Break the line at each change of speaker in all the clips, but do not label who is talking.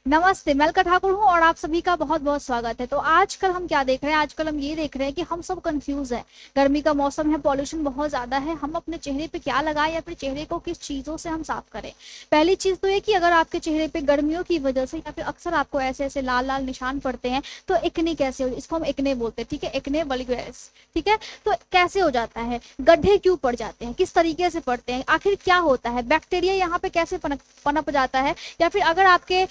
नमस्ते, मैं अलका ठाकुर हूँ और आप सभी का बहुत बहुत स्वागत है। तो आजकल हम क्या देख रहे हैं? आजकल हम ये देख रहे हैं कि हम सब कंफ्यूज हैं। गर्मी का मौसम है, पॉल्यूशन बहुत ज्यादा है। हम अपने चेहरे पे क्या लगाएं या फिर चेहरे को किस चीजों से हम साफ करें? पहली चीज तो ये कि अगर आपके चेहरे पे गर्मियों की वजह से या फिर अक्सर आपको ऐसे ऐसे लाल लाल निशान पड़ते हैं तो एक्ने कैसे हो, इसको हम एक्ने बोलते हैं, ठीक है, एक्ने वल्गैरिस, ठीक है। तो कैसे हो जाता है, गड्ढे क्यों पड़ जाते हैं, किस तरीके से पड़ते हैं, आखिर क्या होता है, बैक्टीरिया यहाँ पे कैसे पनप जाता है, या फिर अगर आपके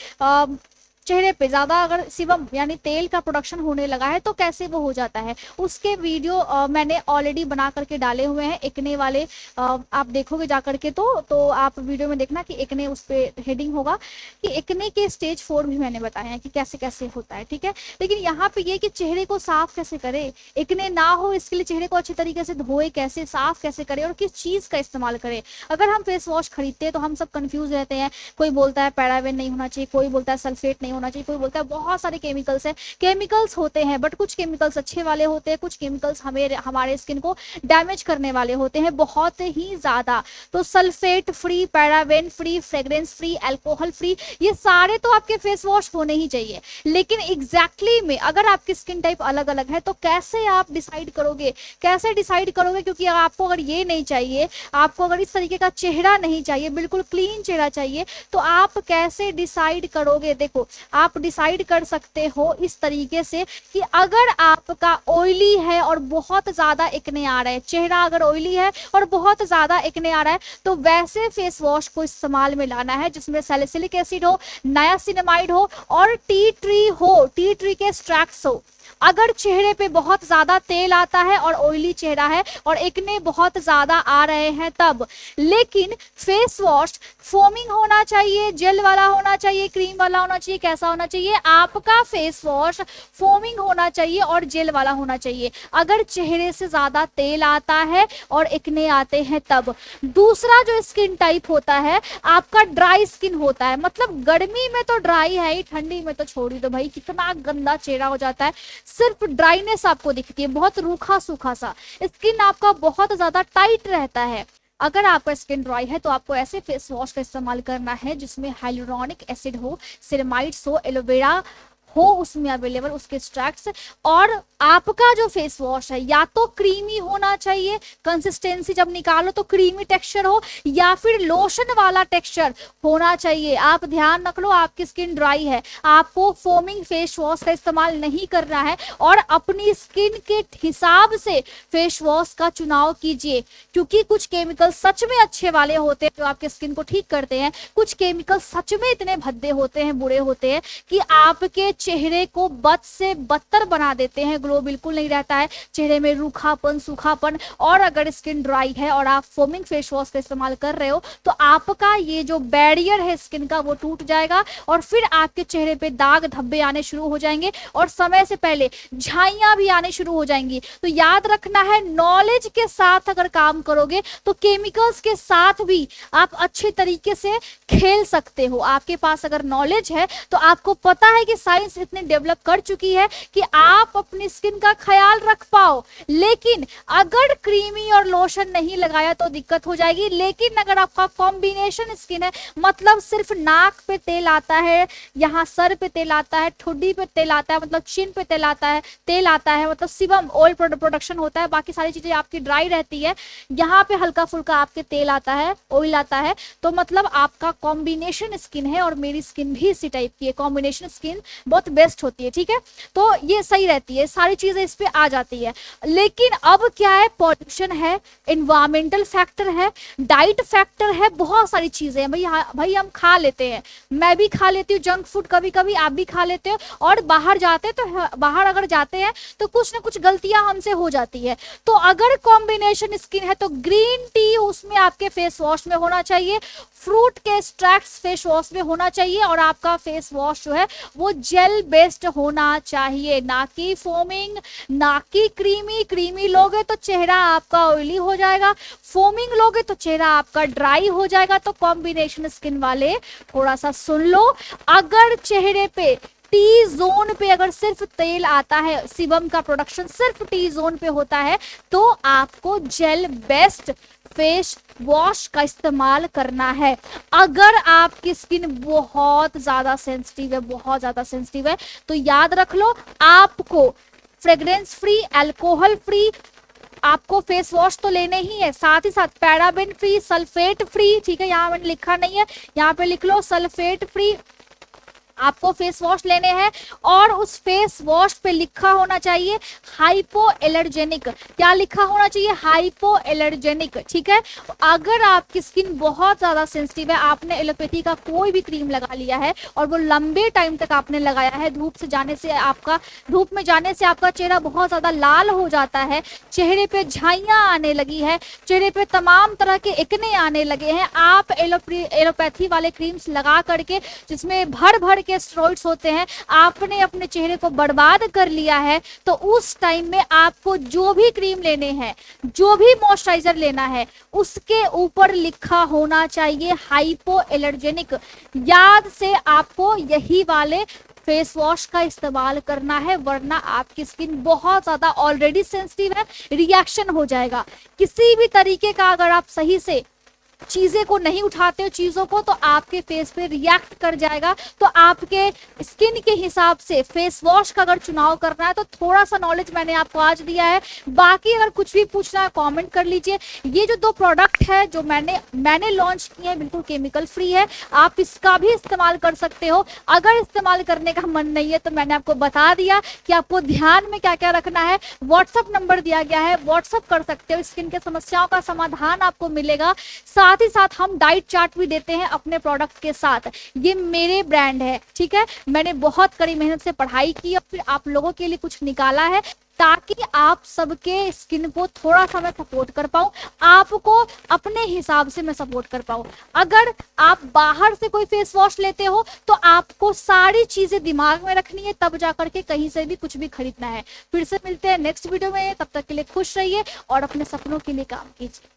चेहरे पे ज्यादा अगर सिबम यानी तेल का प्रोडक्शन होने लगा है तो कैसे वो हो जाता है, उसके वीडियो मैंने ऑलरेडी बना करके डाले हुए हैं एक्ने वाले। आप देखोगे जा करके तो आप वीडियो में देखना कि एक्ने, उस पे हेडिंग होगा कि एक्ने के स्टेज 4 भी मैंने बताया है कि कैसे कैसे होता है, ठीक है। लेकिन यहाँ पे ये कि चेहरे को साफ कैसे करे, एक्ने ना हो इसके लिए चेहरे को अच्छे तरीके से धोए कैसे, साफ कैसे करे और किस चीज का इस्तेमाल करे। अगर हम फेस वॉश खरीदते हैं तो हम सब कंफ्यूज रहते हैं। कोई बोलता है पैराबेन नहीं होना चाहिए, कोई बोलता है सल्फेट नहीं होना चाहिए, कोई बोलता है बहुत सारे केमिकल्स हैं। केमिकल्स होते हैं बट कुछ केमिकल्स अच्छे वाले होते हैं, कुछ केमिकल्स हमारे स्किन को डैमेज करने वाले होते हैं बहुत ही ज्यादा। तो sulphate free, paraben free, fragrance free, alcohol free, ये सारे तो आपके फेस वॉश होने ही चाहिए। लेकिन एग्जैक्टली में अगर आपकी स्किन टाइप अलग अलग है तो कैसे आप डिसाइड करोगे, कैसे डिसाइड करोगे? क्योंकि आपको अगर ये नहीं चाहिए, आपको अगर इस तरीके का चेहरा नहीं चाहिए, बिल्कुल क्लीन चेहरा चाहिए, तो आप कैसे डिसाइड करोगे? देखो, आप डिसाइड कर सकते हो इस तरीके से कि अगर आपका ऑयली है और बहुत ज्यादा एक्ने आ रहा है, चेहरा अगर ऑयली है और बहुत ज्यादा एक्ने आ रहा है, तो वैसे फेस वॉश को इस्तेमाल में लाना है जिसमें सैलिसिलिक एसिड हो, नायासिनामाइड हो और टी ट्री हो, टी ट्री के एक्सट्रैक्ट्स हो। अगर चेहरे पे बहुत ज्यादा तेल आता है और ऑयली चेहरा है और एक्ने बहुत ज्यादा आ रहे हैं तब। लेकिन फेस वॉश फोमिंग होना चाहिए, जेल वाला होना चाहिए, क्रीम वाला होना चाहिए, कैसा होना चाहिए? आपका फेस वॉश फोमिंग होना चाहिए और जेल वाला होना चाहिए अगर चेहरे से ज्यादा तेल आता है और एक्ने आते हैं तब। दूसरा जो स्किन टाइप होता है आपका ड्राई स्किन होता है, मतलब गर्मी में तो ड्राई है ही, ठंडी में तो छोड़ी दो भाई, कितना गंदा चेहरा हो जाता है, सिर्फ ड्राइनेस आपको दिखती है, बहुत रूखा सूखा सा, स्किन आपका बहुत ज्यादा टाइट रहता है। अगर आपका स्किन ड्राई है तो आपको ऐसे फेस वॉश का इस्तेमाल करना है जिसमें हाइलुरोनिक एसिड हो, सिरेमाइड्स हो, एलोवेरा हो उसमें अवेलेबल, उसके एक्सट्रैक्ट्स। और आपका जो फेस वॉश है या तो क्रीमी होना चाहिए, कंसिस्टेंसी जब निकालो तो क्रीमी टेक्सचर हो, या फिर लोशन वाला टेक्सचर होना चाहिए। आप ध्यान रख लो, आपकी स्किन ड्राई है, आपको फोमिंग फेस वॉश का इस्तेमाल नहीं करना है और अपनी स्किन के हिसाब से फेस वॉश का चुनाव कीजिए, क्योंकि कुछ केमिकल सच में अच्छे वाले होते हैं जो आपके स्किन को ठीक करते हैं, कुछ केमिकल सच में इतने भद्दे होते हैं, बुरे होते हैं कि आपके चेहरे को बद से बदतर बना देते हैं, ग्लो बिल्कुल नहीं रहता है, चेहरे में रूखापन, सूखापन। और अगर स्किन ड्राई है और आप फोमिंग फेस वॉश का इस्तेमाल कर रहे हो तो आपका ये जो बैरियर है स्किन का वो टूट जाएगा और फिर आपके चेहरे पे दाग धब्बे आने शुरू हो जाएंगे और समय से पहले झाइयां भी आने शुरू हो जाएंगी। तो याद रखना है, नॉलेज के साथ अगर काम करोगे तो केमिकल्स के साथ भी आप अच्छे तरीके से खेल सकते हो। आपके पास अगर नॉलेज है तो आपको पता है कि साइंस इतनी डेवलप कर चुकी है कि आप अपनी स्किन का ख्याल रख पाओ। लेकिन अगर क्रीमी और लोशन नहीं लगाया तो दिक्कत हो जाएगी। लेकिन अगर आपका कॉम्बिनेशन स्किन है, मतलब सिर्फ नाक पे तेल आता है, यहाँ सर पे तेल आता है, ठुड्डी पे तेल आता है, मतलब चिन पे तेल आता है, मतलब सिबम ऑयल प्रोडक्शन होता है, बाकी सारी चीजें आपकी ड्राई रहती है, यहाँ पे हल्का फुल्का आपके तेल आता है, ऑयल आता है, तो मतलब आपका कॉम्बिनेशन स्किन है। और मेरी स्किन भी इसी टाइप की है, कॉम्बिनेशन स्किन बहुत बेस्ट होती है, ठीक है। तो ये सही रहती है, सारी चीजें इस पे आ जाती है। लेकिन अब क्या है, पॉल्यूशन है, एनवायरमेंटल फैक्टर है, डाइट फैक्टर है, बहुत सारी चीजें हैं भाई हम खा लेते हैं, मैं भी खा लेती हूँ जंक फूड, कभी कभी आप भी खा लेते हो, और बाहर जाते तो बाहर अगर जाते हैं तो कुछ ना कुछ गलतियां हमसे हो जाती है। तो अगर कॉम्बिनेशन स्किन है तो ग्रीन टी उसमें आपके फेस वॉश में होना चाहिए, फ्रूट के एक्सट्रैक्ट्स फेस वॉश में होना चाहिए, और आपका फेस वॉश जो है वो जेल बेस्ड होना चाहिए, ना कि फोमिंग, ना कि क्रीमी। क्रीमी लोगे तो चेहरा आपका ऑयली हो जाएगा, फोमिंग लोगे तो चेहरा आपका ड्राई हो जाएगा। तो कॉम्बिनेशन स्किन वाले थोड़ा सा सुन लो, अगर चेहरे पे टी जोन पे अगर सिर्फ तेल आता है, सीबम का प्रोडक्शन सिर्फ टी जोन पे होता है, तो आपको जेल बेस्ड फेस वॉश का इस्तेमाल करना है। अगर आपकी स्किन बहुत ज्यादा सेंसिटिव है, बहुत ज्यादा सेंसिटिव है, तो याद रख लो आपको फ्रेग्रेंस फ्री, अल्कोहल फ्री आपको फेस वॉश तो लेने ही है, साथ ही साथ पैराबेन फ्री, सल्फेट फ्री, ठीक है, यहाँ मैंने लिखा नहीं है, यहाँ पे लिख लो सल्फेट फ्री आपको फेस वॉश लेने हैं। और उस फेस वॉश पे लिखा होना चाहिए हाइपो एलर्जेनिक। क्या लिखा होना चाहिए? हाइपो एलर्जेनिक, ठीक है। अगर आपकी स्किन बहुत ज्यादा सेंसिटिव है, आपने एलोपैथी का कोई भी क्रीम लगा लिया है और वो लंबे टाइम तक आपने लगाया है, धूप में जाने से आपका चेहरा बहुत ज्यादा लाल हो जाता है, चेहरे पे झाइयां आने लगी है, चेहरे पे तमाम तरह के एक्ने आने लगे हैं, आप एलोपैथी वाले क्रीम्स लगा करके जिसमें भर भर के स्टेरॉइड्स होते हैं, आपने अपने चेहरे को बर्बाद कर लिया है, तो उस टाइम में आपको जो भी क्रीम लेने हैं, जो भी मॉइस्चराइजर लेना है, उसके ऊपर लिखा होना चाहिए हाइपो एलर्जेनिक। याद से आपको यही वाले फेस वॉश का इस्तेमाल करना है, वरना आपकी स्किन बहुत ज्यादा ऑलरेडी सेंसिटिव है, रिएक्शन हो जाएगा। किसी भी तरीके का अगर आप सही से चीजें को नहीं उठाते हो, चीजों को, तो आपके फेस पे रिएक्ट कर जाएगा। तो आपके स्किन के हिसाब से फेस वॉश का अगर चुनाव करना है, तो थोड़ा सा नॉलेज मैंने आपको आज दिया है। बाकी अगर कुछ भी पूछना है कमेंट कर लीजिए। ये जो 2 प्रोडक्ट है जो मैंने लॉन्च किए हैं, बिल्कुल केमिकल फ्री है, आप इसका भी इस्तेमाल कर सकते हो। अगर इस्तेमाल करने का मन नहीं है, तो मैंने आपको बता दिया कि आपको ध्यान में क्या क्या रखना है। व्हाट्सअप नंबर दिया गया है, व्हाट्सअप कर सकते हो, स्किन के समस्याओं का समाधान आपको मिलेगा। साथ ही साथ हम डाइट चार्ट भी देते हैं अपने प्रोडक्ट के साथ। ये मेरे ब्रांड है, ठीक है, मैंने बहुत कड़ी मेहनत से पढ़ाई की और फिर आप लोगों के लिए कुछ निकाला है, ताकि आप सबके स्किन को थोड़ा सा मैं सपोर्ट कर पाऊं, आपको अपने हिसाब से मैं सपोर्ट कर पाऊं। अगर आप बाहर से कोई फेस वॉश लेते हो, तो आपको सारी चीजें दिमाग में रखनी है, तब जाकर के कहीं से भी कुछ भी खरीदना है। फिर से मिलते हैं नेक्स्ट वीडियो में, तब तक के लिए खुश रहिए और अपने सपनों के लिए काम कीजिए।